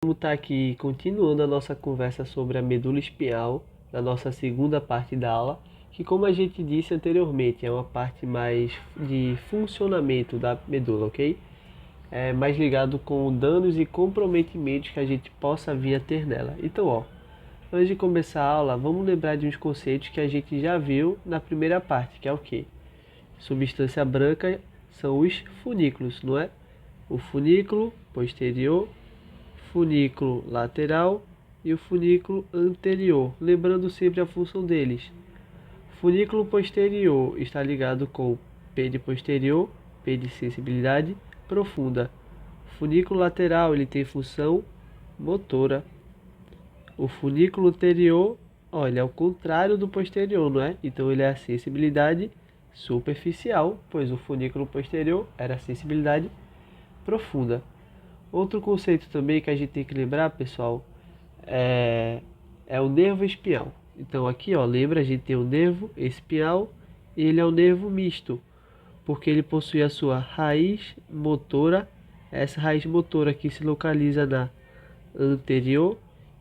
Vamos estar aqui continuando a nossa conversa sobre a medula espinhal, na nossa segunda parte da aula, que como a gente disse anteriormente, é uma parte mais de funcionamento da medula, ok? É mais ligado com danos e comprometimentos que a gente possa vir a ter nela. Então, ó, antes de começar a aula, vamos lembrar de uns conceitos que a gente já viu na primeira parte, que é o quê? Substância branca são os funículos, não é? O funículo posterior, funículo lateral e o funículo anterior, lembrando sempre a função deles. Funículo posterior está ligado com pede posterior, pede sensibilidade profunda. Funículo lateral ele tem função motora. O funículo anterior, olha, é o contrário do posterior, não é? Então ele é a sensibilidade superficial, pois o funículo posterior era a sensibilidade profunda. Outro conceito também que a gente tem que lembrar, pessoal, é o nervo espinhal. Então aqui, ó, lembra, a gente tem o nervo espinhal e ele é um nervo misto, porque ele possui a sua raiz motora. Essa raiz motora aqui se localiza na anterior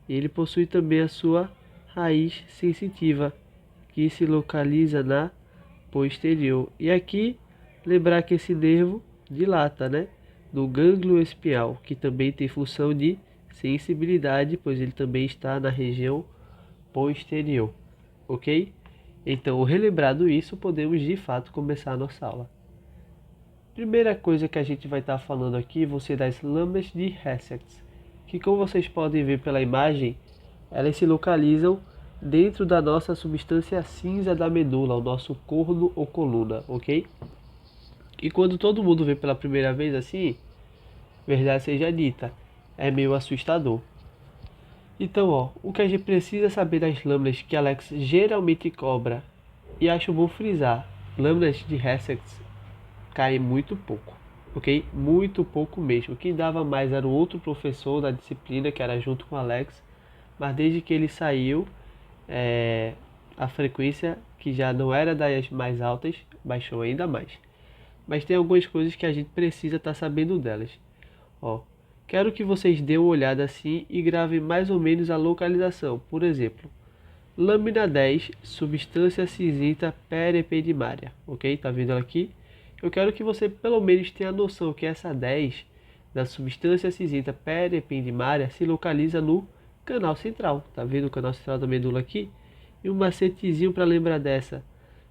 e ele possui também a sua raiz sensitiva, que se localiza na posterior. E aqui, lembrar que esse nervo dilata, né? No gânglio espinhal, que também tem função de sensibilidade, pois ele também está na região posterior, ok? Então, relembrado isso, podemos de fato começar a nossa aula. Primeira coisa que a gente vai estar falando aqui vão ser das lâminas de Hessex, que como vocês podem ver pela imagem, elas se localizam dentro da nossa substância cinza da medula, o nosso corno ou coluna, ok? E quando todo mundo vê pela primeira vez assim, verdade seja dita, é meio assustador. Então, ó, o que a gente precisa saber das lâminas que Alex geralmente cobra, e acho bom frisar, lâminas de Hessex caem muito pouco, ok? Muito pouco mesmo. Quem dava mais era o outro professor da disciplina, que era junto com Alex, mas desde que ele saiu, a frequência, que já não era das mais altas, baixou ainda mais. Mas tem algumas coisas que a gente precisa estar sabendo delas. Ó, quero que vocês dêem uma olhada assim e gravem mais ou menos a localização. Por exemplo, lâmina 10, substância cinzenta peripendimária. Ok? Tá vendo ela aqui? Eu quero que você pelo menos tenha a noção que essa 10 da substância cinzenta peripendimária se localiza no canal central. Tá vendo o canal central da medula aqui? E um macetezinho para lembrar dessa.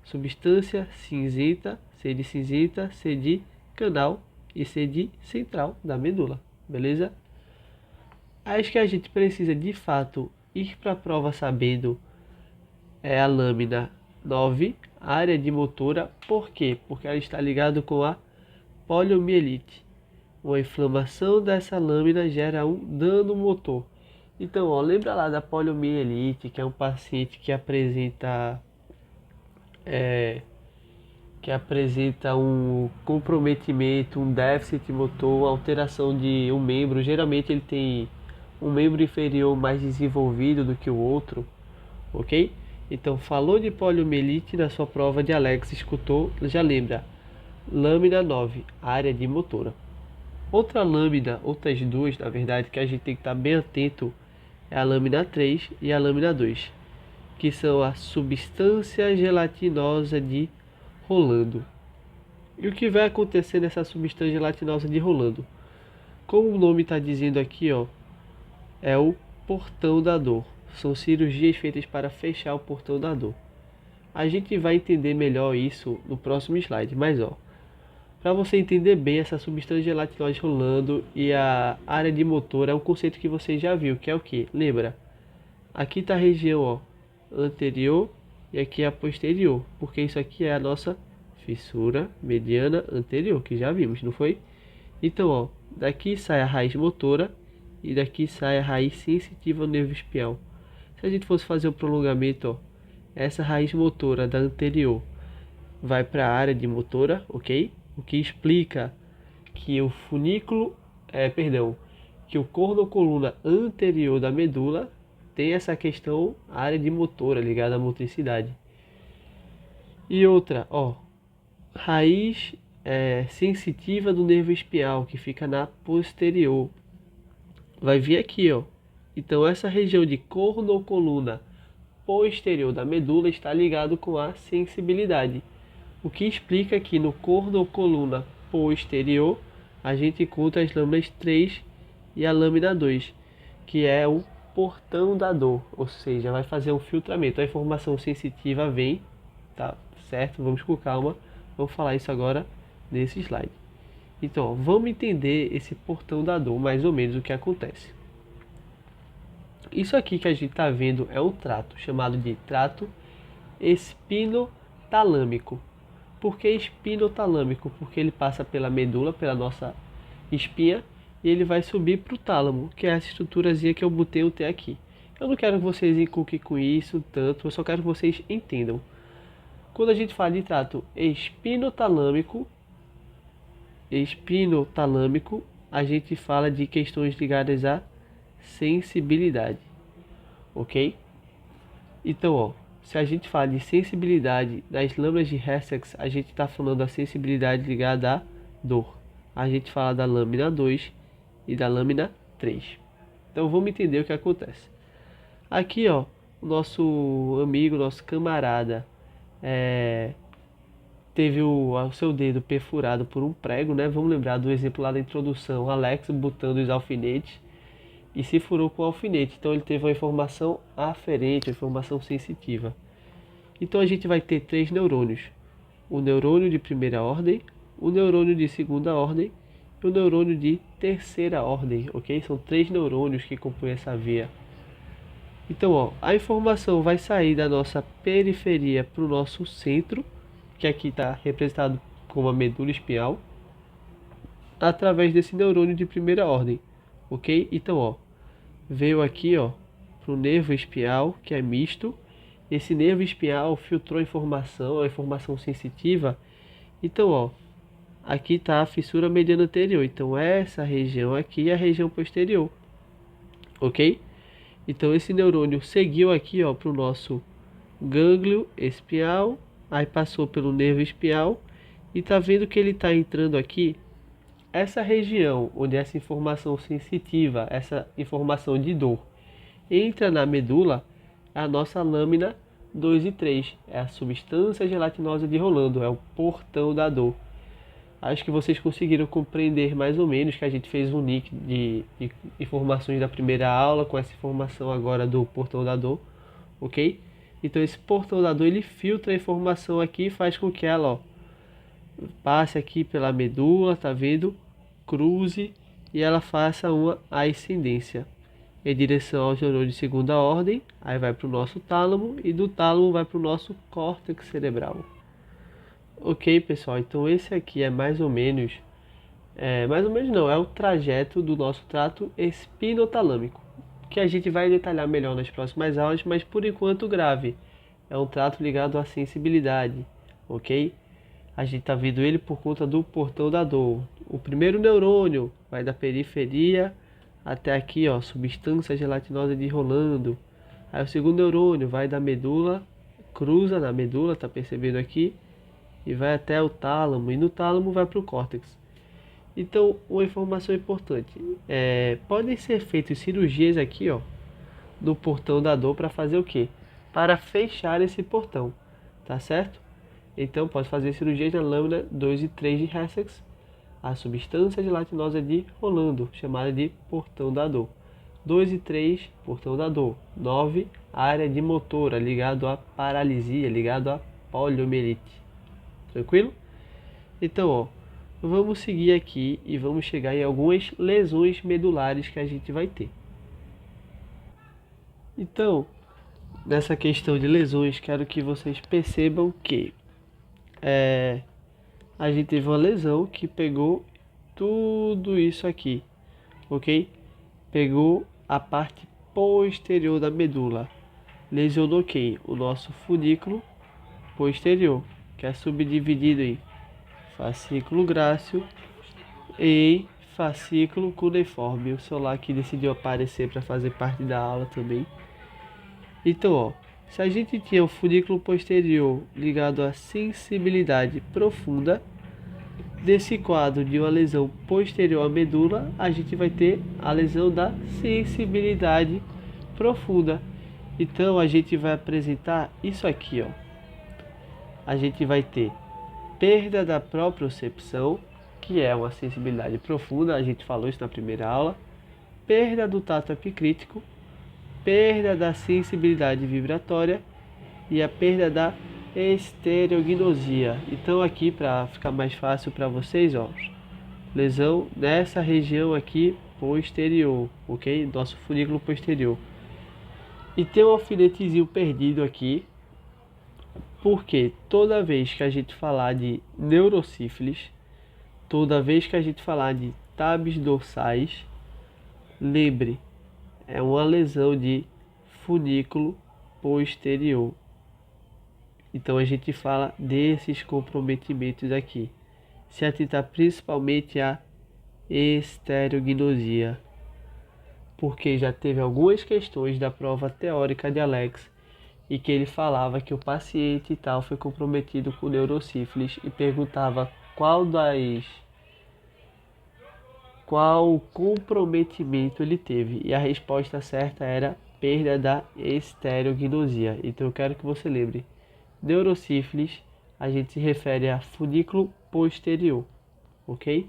Substância cinzenta, C de cinzenta, C de canal e C de central da medula. Beleza? Acho que a gente precisa de fato ir para a prova sabendo a lâmina 9, área de motora. Por quê? Porque ela está ligada com a poliomielite. Uma inflamação dessa lâmina gera um dano motor. Então, ó, lembra lá da poliomielite, que é um paciente que apresenta um comprometimento, um déficit motor, uma alteração de um membro. Geralmente ele tem um membro inferior mais desenvolvido do que o outro, ok? Então, falou de poliomielite na sua prova de Alex, escutou, já lembra. Lâmina 9, área de motora. Outra lâmina, outras duas, na verdade, que a gente tem que estar bem atento, é a lâmina 3 e a lâmina 2, que são a substância gelatinosa de Rolando. E o que vai acontecer nessa substância gelatinosa de Rolando? Como o nome está dizendo aqui, ó, é o portão da dor. São cirurgias feitas para fechar o portão da dor. A gente vai entender melhor isso no próximo slide, mas ó, para você entender bem essa substância gelatinosa de Rolando e a área de motor é um conceito que você já viu, que é o que? Lembra? Aqui está a região, ó, anterior e aqui é a posterior, porque isso aqui é a nossa fissura mediana anterior, que já vimos, não foi? Então, ó, daqui sai a raiz motora e daqui sai a raiz sensitiva ao nervo espinhal. Se a gente fosse fazer o prolongamento, ó, essa raiz motora da anterior vai para a área de motora, ok? O que explica que o funículo, que o corno-coluna anterior da medula tem essa questão, área de motora ligada à motricidade. E outra, ó, raiz sensitiva do nervo espinhal, que fica na posterior. vai vir aqui, ó. Então essa região de cornocoluna posterior da medula está ligado com a sensibilidade. O que explica que no cornocoluna posterior a gente encontra as lâminas 3 e a lâmina 2, que é o portão da dor, ou seja, vai fazer um filtramento. A informação sensitiva vem, tá certo? Vamos com calma, vamos falar isso agora nesse slide. Então, ó, vamos entender esse portão da dor, mais ou menos o que acontece. Isso aqui que a gente está vendo é um trato chamado de trato espinotalâmico. Por que espinotalâmico? Porque ele passa pela medula, pela nossa espinha, e ele vai subir para o tálamo, que é essa estruturazinha que eu botei o T aqui. Eu não quero que vocês encuquem com isso tanto, eu só quero que vocês entendam. Quando a gente fala de trato espinotalâmico, a gente fala de questões ligadas à sensibilidade, ok? Então, ó, se a gente fala de sensibilidade das lâminas de Hessex, a gente está falando da sensibilidade ligada à dor. A gente fala da lâmina 2 e da lâmina 3. Então vamos entender o que acontece. Aqui, ó, o nosso amigo, nosso camarada, teve o seu dedo perfurado por um prego, né? Vamos lembrar do exemplo lá da introdução, Alex botando os alfinetes e se furou com o alfinete. Então ele teve uma informação aferente, uma informação sensitiva. Então a gente vai ter 3 neurônios: o neurônio de primeira ordem, o neurônio de segunda ordem e o neurônio de terceira ordem, ok? São 3 neurônios que compõem essa via. Então, ó, a informação vai sair da nossa periferia para o nosso centro, que aqui está representado como a medula espinhal, através desse neurônio de primeira ordem, ok? Então, ó, veio aqui, ó, para o nervo espinhal, que é misto. Esse nervo espinhal filtrou a informação sensitiva. Então, ó, aqui está a fissura mediana anterior. Então, essa região aqui é a região posterior, ok? Então, esse neurônio seguiu aqui, ó, para o nosso gânglio espinhal, aí passou pelo nervo espinhal e tá vendo que ele está entrando aqui. Essa região onde essa informação sensitiva, essa informação de dor, entra na medula, é a nossa lâmina 2 e 3, é a substância gelatinosa de Rolando, é o portão da dor. Acho que vocês conseguiram compreender mais ou menos que a gente fez um link de informações da primeira aula com essa informação agora do portão da dor, ok? Então esse portão da dor ele filtra a informação aqui e faz com que ela, ó, passe aqui pela medula, tá vendo? Cruze e ela faça uma ascendência em direção ao neurônio de segunda ordem, aí vai para o nosso tálamo e do tálamo vai para o nosso córtex cerebral. Ok, pessoal, então esse aqui é mais ou menos não, é o trajeto do nosso trato espinotalâmico, que a gente vai detalhar melhor nas próximas aulas, mas por enquanto grave. É um trato ligado à sensibilidade, ok? A gente está vendo ele por conta do portão da dor. O primeiro neurônio vai da periferia até aqui, ó, substância gelatinosa de Rolando. Aí o segundo neurônio vai da medula, cruza na medula, tá percebendo aqui? E vai até o tálamo, e no tálamo vai para o córtex. Então, uma informação importante, podem ser feitas cirurgias aqui, ó, no portão da dor para fazer o quê? Para fechar esse portão, tá certo? Então, pode fazer cirurgias na lâmina 2 e 3 de Hessex, a substância gelatinosa de Rolando, chamada de portão da dor. 2 e 3, portão da dor. 9, área de motora, ligado à paralisia, ligado à poliomielite. Tranquilo? Então, ó, vamos seguir aqui e vamos chegar em algumas lesões medulares que a gente vai ter. Então, nessa questão de lesões, quero que vocês percebam que a gente teve uma lesão que pegou tudo isso aqui, ok? Pegou a parte posterior da medula, lesionou quem? O nosso funículo posterior, que é subdividido em fascículo grácil e fascículo cuneiforme. O celular aqui decidiu aparecer para fazer parte da aula também. Então, ó, se a gente tinha o funículo posterior ligado à sensibilidade profunda, desse quadro de uma lesão posterior à medula, a gente vai ter a lesão da sensibilidade profunda. Então a gente vai apresentar isso aqui, ó. A gente vai ter perda da propriocepção, que é uma sensibilidade profunda, a gente falou isso na primeira aula, perda do tato epicrítico, perda da sensibilidade vibratória e a perda da estereognosia. Então aqui, para ficar mais fácil para vocês, ó, lesão nessa região aqui posterior, ok? Nosso funículo posterior. E tem um alfinetezinho perdido aqui, porque toda vez que a gente falar de neurosífilis, toda vez que a gente falar de tabes dorsais, lembre, é uma lesão de funículo posterior. Então a gente fala desses comprometimentos aqui. Se atentar principalmente à estereognosia, porque já teve algumas questões da prova teórica de Alex e que ele falava que o paciente e tal foi comprometido com neurosífilis e perguntava qual comprometimento ele teve, e a resposta certa era perda da estereognosia. Então eu quero que você lembre, neurosífilis a gente se refere a funículo posterior, ok?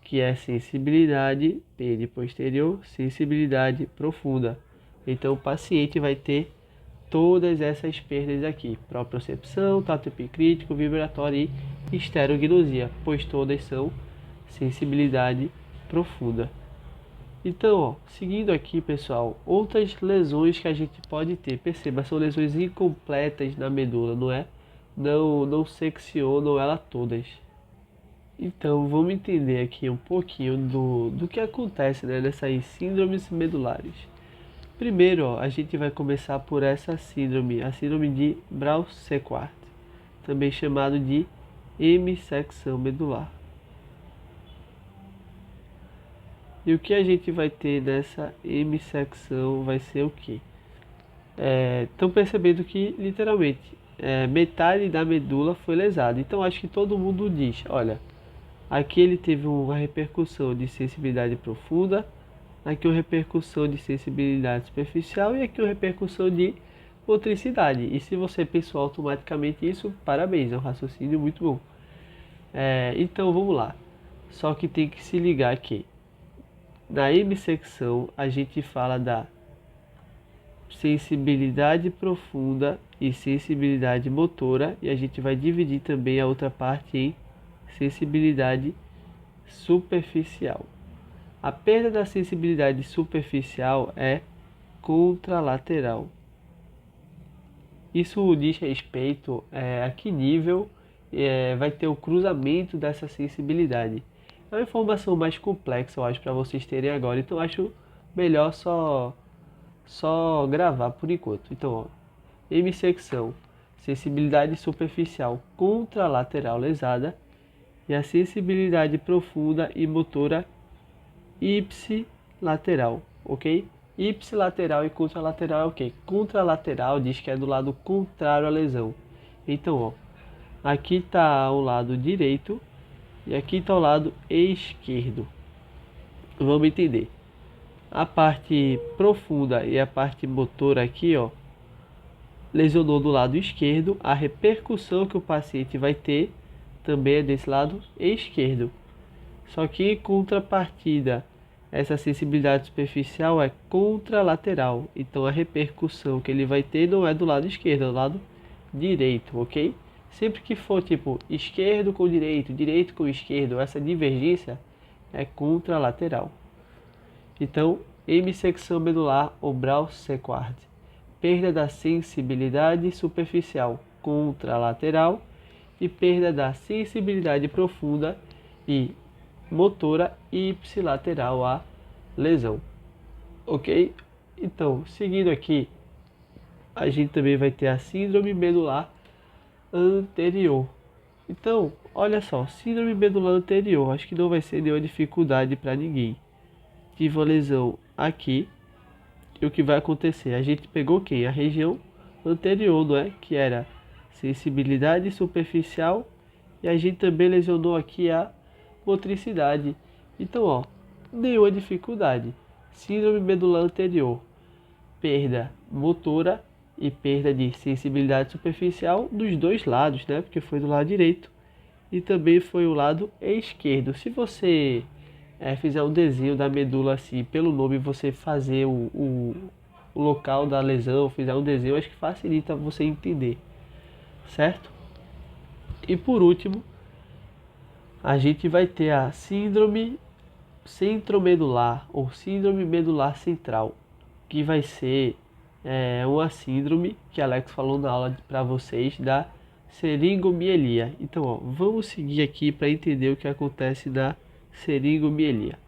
Que é sensibilidade pene posterior, sensibilidade profunda. Então o paciente vai ter todas essas perdas aqui: propriocepção, tato epicrítico, vibratório e estereognosia, pois todas são sensibilidade profunda. Então, ó, seguindo aqui, pessoal, outras lesões que a gente pode ter. Perceba, são lesões incompletas na medula, não é? Não seccionam ela todas. Então, vamos entender aqui um pouquinho do que acontece, né, nessas síndromes medulares. Primeiro, ó, a gente vai começar por essa síndrome, a síndrome de Braun-Sequard, também chamado de hemissecção medular. E o que a gente vai ter nessa hemissecção vai ser o quê? Estão percebendo que, literalmente, metade da medula foi lesada. Então, acho que todo mundo diz, olha, aqui ele teve uma repercussão de sensibilidade profunda, aqui uma repercussão de sensibilidade superficial e aqui uma repercussão de motricidade. E se você pensou automaticamente isso, parabéns, é um raciocínio muito bom. Então, vamos lá. Só que tem que se ligar aqui. Na hemissecção, a gente fala da sensibilidade profunda e sensibilidade motora, e a gente vai dividir também a outra parte em sensibilidade superficial. A perda da sensibilidade superficial é contralateral. Isso diz respeito a que nível vai ter o cruzamento dessa sensibilidade. É uma informação mais complexa, eu acho, para vocês terem agora. Então, acho melhor só gravar por enquanto. Então, ó, hemissecção, sensibilidade superficial contralateral lesada, e a sensibilidade profunda e motora ipsilateral, ok? Ipsilateral e contralateral é o quê? Contralateral diz que é do lado contrário à lesão. Então, ó, aqui está o lado direito e aqui está o lado esquerdo. Vamos entender. A parte profunda e a parte motora aqui, ó, lesionou do lado esquerdo. A repercussão que o paciente vai ter também é desse lado esquerdo. Só que em contrapartida, essa sensibilidade superficial é contralateral. Então a repercussão que ele vai ter não é do lado esquerdo, é do lado direito, ok? Sempre que for tipo esquerdo com direito, direito com esquerdo, essa divergência é contralateral. Então, hemissecção medular ou Braun-Sequard, perda da sensibilidade superficial contralateral e perda da sensibilidade profunda e motora ipsilateral à lesão, ok? Então, seguindo aqui, a gente também vai ter a síndrome medular anterior. Então, olha só, síndrome medular anterior, acho que não vai ser nenhuma dificuldade para ninguém. Tive uma lesão aqui, e o que vai acontecer? A gente pegou quem? A região anterior, não é? Que era sensibilidade superficial e a gente também lesionou aqui a motricidade. Então, ó, nenhuma dificuldade. Síndrome medular anterior, perda motora e perda de sensibilidade superficial dos dois lados, né? Porque foi do lado direito e também foi o lado esquerdo. Se você fizer um desenho da medula assim, pelo nome, você fazer o local da lesão, fizer um desenho, acho que facilita você entender, certo? E por último, a gente vai ter a síndrome centromedular ou síndrome medular central, que vai ser uma síndrome que Alex falou na aula para vocês da seringomielia. Então, ó, vamos seguir aqui para entender o que acontece na seringomielia.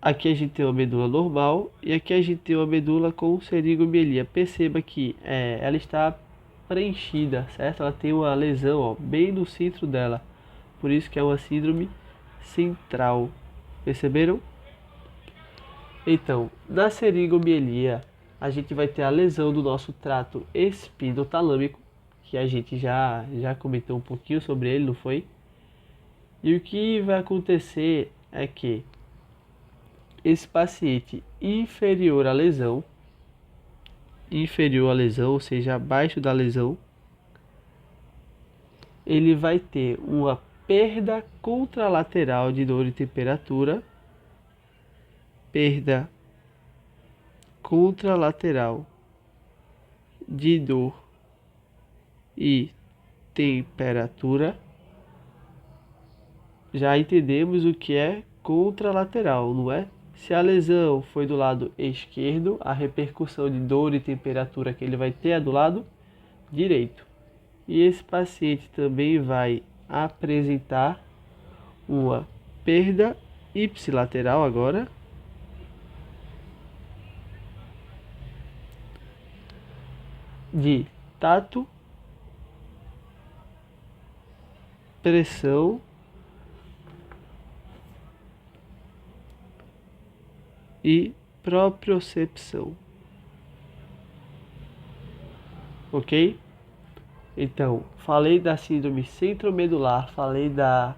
Aqui a gente tem uma medula normal e aqui a gente tem uma medula com seringomielia. Perceba que ela está preenchida, certo? Ela tem uma lesão, ó, bem no centro dela. Por isso que é uma síndrome central. Perceberam? Então, na seringomielia, a gente vai ter a lesão do nosso trato espinotalâmico, que a gente já comentou um pouquinho sobre ele, não foi? E o que vai acontecer é que esse paciente inferior à lesão, ou seja, abaixo da lesão, ele vai ter uma perda contralateral de dor e temperatura, perda contralateral de dor e temperatura. Já entendemos o que é contralateral, não é? Se a lesão foi do lado esquerdo, a repercussão de dor e temperatura que ele vai ter é do lado direito. E esse paciente também vai apresentar uma perda ipsilateral agora de tato, pressão e propriocepção. Ok? Então, falei da síndrome centromedular, falei da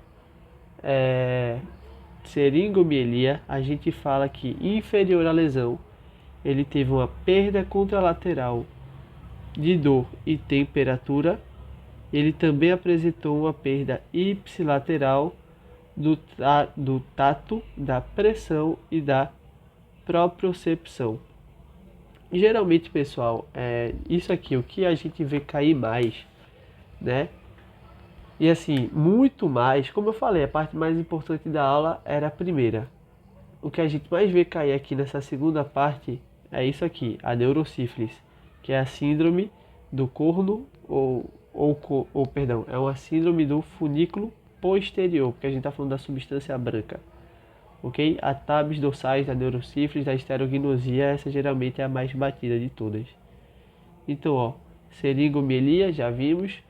seringomielia. A gente fala que inferior à lesão, ele teve uma perda contralateral de dor e temperatura. Ele também apresentou uma perda ipsilateral do tato, da pressão e da propriocepção. Geralmente, pessoal, isso aqui, o que a gente vê cair mais, né? E assim, muito mais, como eu falei, a parte mais importante da aula era a primeira. O que a gente mais vê cair aqui nessa segunda parte é isso aqui, a neurosífilis, que é a síndrome do corno perdão, é uma síndrome do funículo posterior, porque a gente está falando da substância branca. Ok? A tabes dorsais da neurosífilis, da esteroignosia, essa geralmente é a mais batida de todas. Então, ó, seringomielia, já vimos.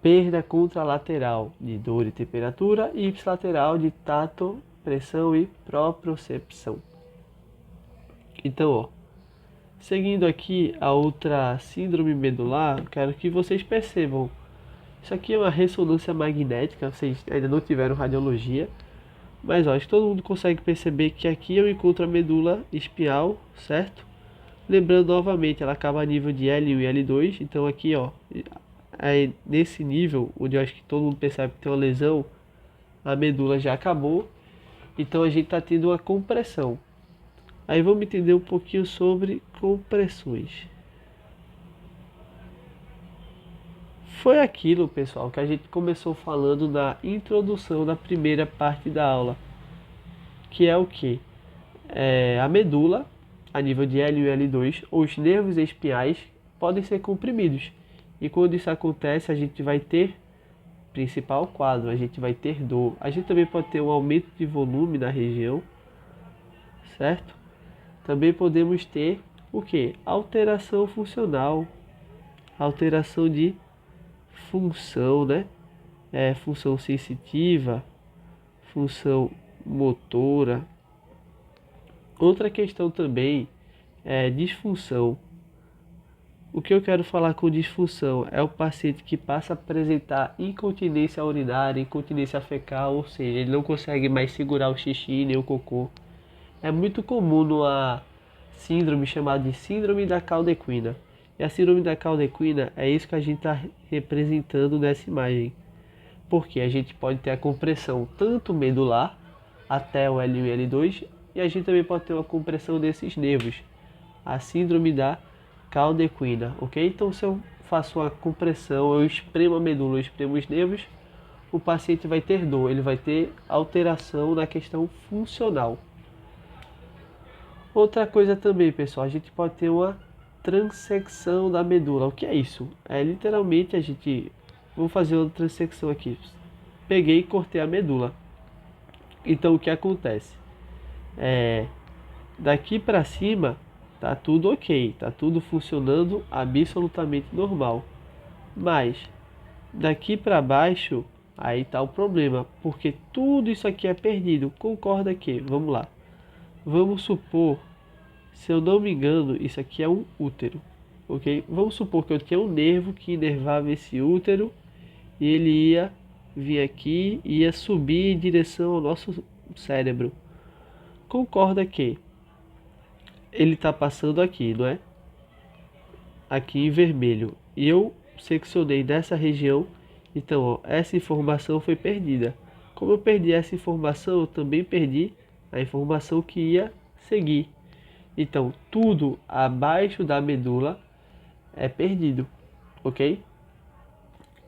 Perda contralateral de dor e temperatura e ipsilateral de tato, pressão e propriocepção. Então, ó, seguindo aqui a outra síndrome medular, quero que vocês percebam. Isso aqui é uma ressonância magnética, vocês ainda não tiveram radiologia, mas ó, acho que todo mundo consegue perceber que aqui eu encontro a medula espinhal, certo? Lembrando novamente, ela acaba a nível de L1 e L2, então aqui ó, nesse nível, onde eu acho que todo mundo percebe que tem uma lesão, a medula já acabou, então a gente está tendo uma compressão. Aí vamos entender um pouquinho sobre compressões. Foi aquilo, pessoal, que a gente começou falando na introdução da primeira parte da aula, que é o que? A medula, a nível de L1 e L2, os nervos espinhais podem ser comprimidos. E quando isso acontece, a gente vai ter principal quadro, a gente vai ter dor. A gente também pode ter um aumento de volume na região, certo? Também podemos ter o que? Alteração funcional, alteração de função, né? Função sensitiva, função motora. Outra questão também é disfunção O que eu quero falar com disfunção é o paciente que passa a apresentar incontinência urinária, incontinência fecal, ou seja, ele não consegue mais segurar o xixi nem o cocô. É muito comum numa síndrome chamada de síndrome da caldequina. E a síndrome da caldequina é isso que a gente está representando nessa imagem. Porque a gente pode ter a compressão tanto medular até o L1 e L2, e a gente também pode ter uma compressão desses nervos, a síndrome da caldequina, ok? Então, se eu faço uma compressão, eu espremo a medula, eu espremo os nervos, o paciente vai ter dor, ele vai ter alteração na questão funcional. Outra coisa também, pessoal, a gente pode ter uma transecção da medula. O que é isso? É literalmente a gente... Vou fazer uma transecção aqui. Peguei e cortei a medula. Então, o que acontece? Daqui para cima tá tudo ok, tá tudo funcionando absolutamente normal. Mas daqui para baixo aí tá o problema, porque tudo isso aqui é perdido. Concorda que, vamos lá. Vamos supor, se eu não me engano, isso aqui é um útero, ok? Vamos supor que eu tinha um nervo que inervava esse útero e ele ia vir aqui e ia subir em direção ao nosso cérebro. Concorda que ele está passando aqui, não é? Aqui em vermelho. E eu seccionei dessa região, então ó, essa informação foi perdida. Como eu perdi essa informação, eu também perdi a informação que ia seguir. Então, tudo abaixo da medula é perdido, ok?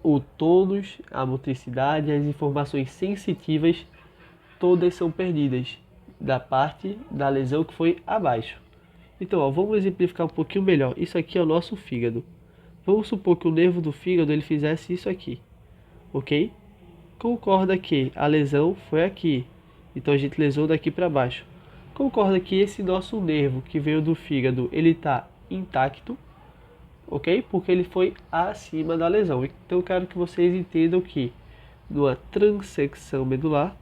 O tônus, a motricidade, as informações sensitivas, todas são perdidas da parte da lesão que foi abaixo. Então, ó, vamos exemplificar um pouquinho melhor. Isso aqui é o nosso fígado. Vamos supor que o nervo do fígado ele fizesse isso aqui, ok? Concorda que a lesão foi aqui, então a gente lesou daqui para baixo. Concorda que esse nosso nervo que veio do fígado, ele está intacto, ok? Porque ele foi acima da lesão. Então eu quero que vocês entendam que numa transecção medular,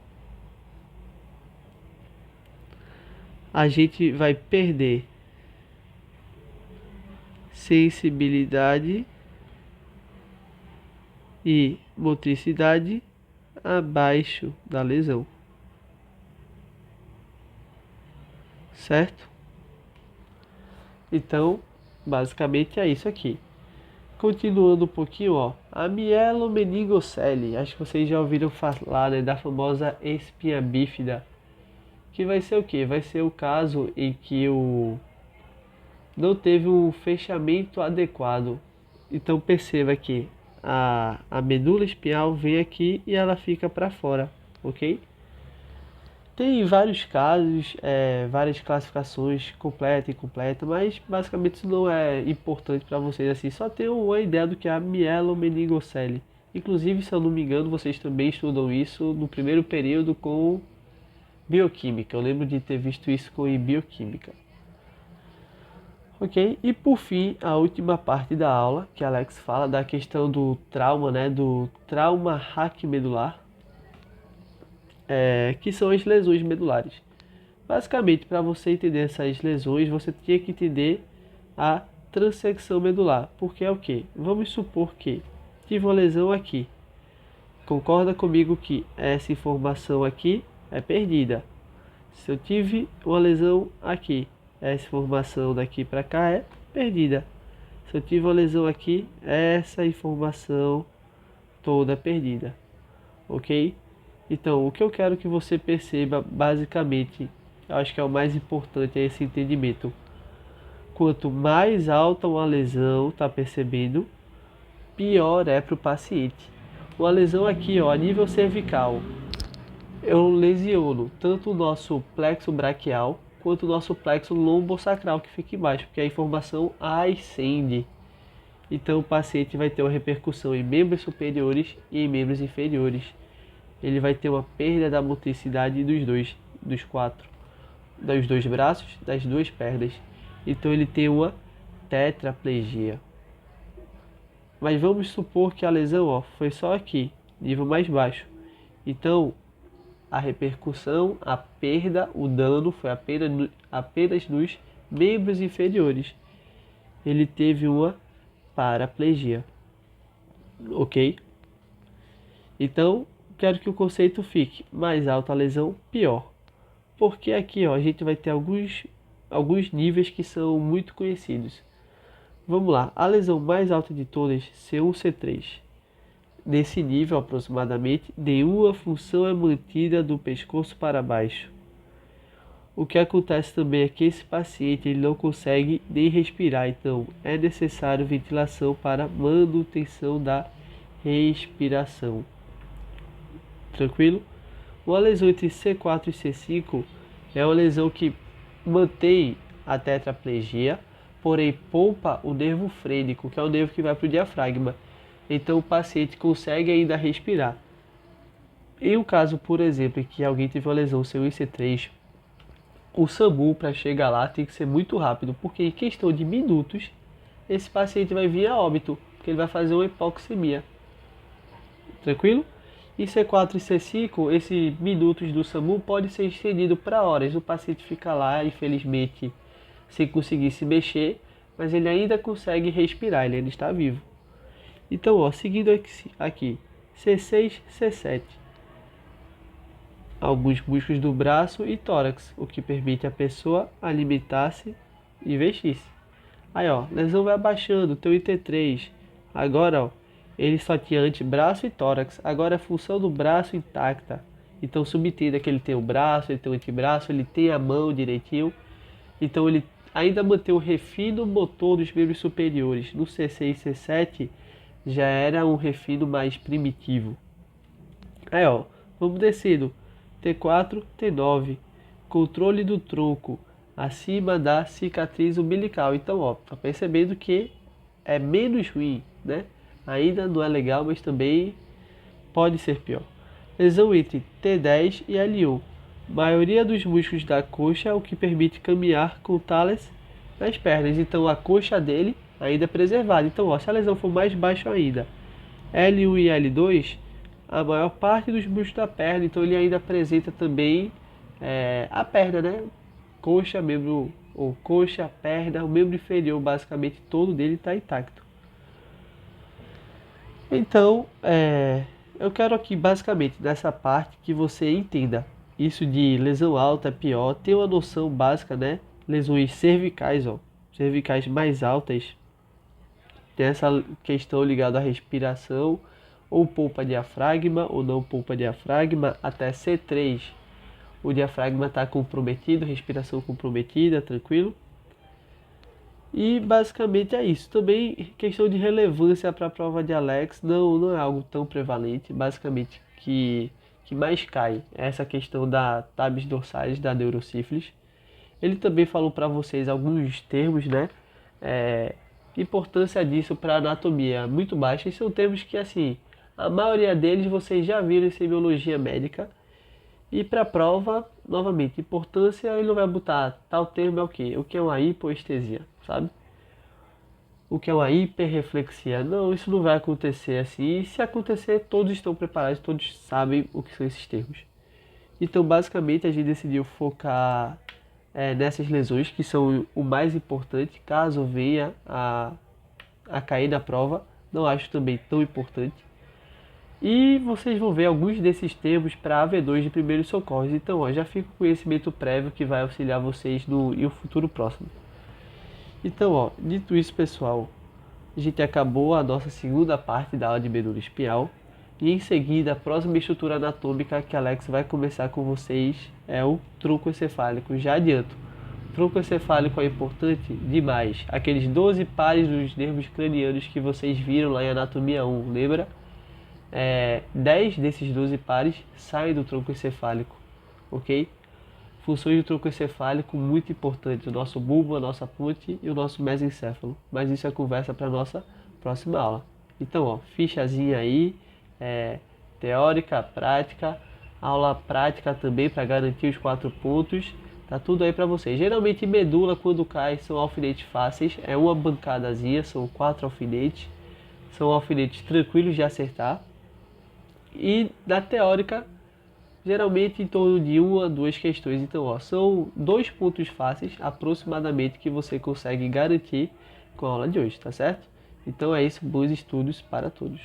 a gente vai perder sensibilidade e motricidade abaixo da lesão, certo? Então, basicamente é isso aqui. Continuando um pouquinho, ó, a mielomeningocele, acho que vocês já ouviram falar, né, da famosa espinha bífida, que vai ser o quê? Vai ser o caso em que não teve um fechamento adequado. Então perceba que a medula espinhal vem aqui e ela fica para fora, ok? Tem vários casos, várias classificações, completa e incompleta, mas basicamente isso não é importante para vocês, assim, só ter uma ideia do que é a mielomeningocele. Inclusive, se eu não me engano, vocês também estudam isso no primeiro período com bioquímica. Eu lembro de ter visto isso com bioquímica. Ok? E por fim, a última parte da aula, que Alex fala da questão do trauma, né, do trauma raquimedular, que são as lesões medulares. Basicamente, para você entender essas lesões, você tinha que entender a transecção medular, porque é o que? Vamos supor que tive uma lesão aqui. Concorda comigo que essa informação aqui é perdida. Se eu tive uma lesão aqui, essa informação daqui para cá é perdida. Se eu tive uma lesão aqui, essa informação toda é perdida, ok? Então, o que eu quero que você perceba, basicamente, eu acho que é o mais importante, é esse entendimento. Quanto mais alta uma lesão, tá percebendo, pior é para o paciente. Uma lesão aqui, ó, a nível cervical, eu lesiono tanto o nosso plexo braquial quanto o nosso plexo lombosacral que fica embaixo, porque a informação ascende. Então o paciente vai ter uma repercussão em membros superiores e em membros inferiores. Ele vai ter uma perda da motricidade dos dois braços, das duas pernas. Então ele tem uma tetraplegia. Mas vamos supor que a lesão, ó, foi só aqui, nível mais baixo. Então a repercussão, a perda, o dano foi apenas nos membros inferiores. Ele teve uma paraplegia, ok? Então, quero que o conceito fique: mais alta a lesão, pior. Porque aqui, ó, a gente vai ter alguns níveis que são muito conhecidos. Vamos lá, a lesão mais alta de todas, C1, C3. Nesse nível, aproximadamente, nenhuma função é mantida do pescoço para baixo. O que acontece também é que esse paciente ele não consegue nem respirar, então é necessário ventilação para manutenção da respiração. Tranquilo? Uma lesão entre C4 e C5 é uma lesão que mantém a tetraplegia, porém poupa o nervo frênico, que é o nervo que vai para o diafragma. Então o paciente consegue ainda respirar. Em um caso, por exemplo, em que alguém teve uma lesão C1 e C3, o SAMU para chegar lá tem que ser muito rápido, porque em questão de minutos esse paciente vai vir a óbito, porque ele vai fazer uma hipoxemia. Tranquilo? Em C4 e C5, esses minutos do SAMU pode ser estendido para horas. O paciente fica lá, infelizmente, sem conseguir se mexer, mas ele ainda consegue respirar, ele ainda está vivo. Então, ó, seguindo aqui, C6, C7. Alguns músculos do braço e tórax, o que permite a pessoa alimentar-se e vestir-se. Aí, ó, lesão vai abaixando, tem o IT3. Agora, ó, ele só tinha antebraço e tórax. Agora a função do braço intacta. Então, subentenda que ele tem o braço, ele tem o antebraço, ele tem a mão direitinho. Então, ele ainda mantém o refino motor dos membros superiores. No C6 e C7, já era um refino mais primitivo. Aí, ó, vamos descendo. T4, T9. Controle do tronco acima da cicatriz umbilical. Então, ó, tá percebendo que é menos ruim, né? Ainda não é legal, mas também pode ser pior. Lesão entre T10 e L1. Maioria dos músculos da coxa é o que permite caminhar com o thales nas pernas. Então, a coxa dele ainda é preservada. Então, ó, se a lesão for mais baixa ainda, L1 e L2, a maior parte dos músculos da perna, então ele ainda apresenta também a perna, né? Coxa, membro, ou coxa, perna, o membro inferior, basicamente todo dele está intacto. Então, eu quero aqui, basicamente, nessa parte, que você entenda isso de lesão alta é pior, ter uma noção básica, né? Lesões cervicais, ó, cervicais mais altas, tem essa questão ligada à respiração, ou poupa diafragma ou não poupa diafragma, até C3 o diafragma está comprometido, respiração comprometida, tranquilo? E basicamente é isso. Também questão de relevância para a prova de Alex não é algo tão prevalente, basicamente que mais cai é essa questão da tabes dorsais da neurosífilis. Ele também falou para vocês alguns termos, né? Importância disso para anatomia muito baixa. E são termos que, assim, a maioria deles vocês já viram em semiologia médica. E para a prova, novamente, importância, ele não vai botar tal termo é o quê? O que é uma hipoestesia, sabe? O que é uma hiperreflexia? Não, isso não vai acontecer assim. E se acontecer, todos estão preparados, todos sabem o que são esses termos. Então, basicamente, a gente decidiu focar nessas lesões, que são o mais importante, caso venha a cair na prova. Não acho também tão importante. E vocês vão ver alguns desses termos para AV2 de primeiros socorros. Então, ó, já fica com conhecimento prévio que vai auxiliar vocês em um futuro próximo. Então, ó, dito isso, pessoal, a gente acabou a nossa segunda parte da aula de medula espinhal. E em seguida, a próxima estrutura anatômica que Alex vai começar com vocês é o tronco encefálico. Já adianto, o tronco encefálico é importante demais. Aqueles 12 pares dos nervos cranianos que vocês viram lá em Anatomia 1, lembra? 10 desses 12 pares saem do tronco encefálico, ok? Funções do tronco encefálico muito importantes, o nosso bulbo, a nossa ponte e o nosso mesencéfalo. Mas isso é conversa para a nossa próxima aula. Então, ó, fichazinha aí, teórica, prática, aula prática também para garantir os 4 pontos. Tá tudo aí para vocês. Geralmente medula quando cai são alfinetes fáceis, é uma bancadazinha, são 4 alfinetes. São alfinetes tranquilos de acertar. E na teórica, geralmente em torno de 1 a 2 questões. Então, ó, são 2 pontos fáceis, aproximadamente, que você consegue garantir com a aula de hoje, tá certo? Então é isso, bons estudos para todos.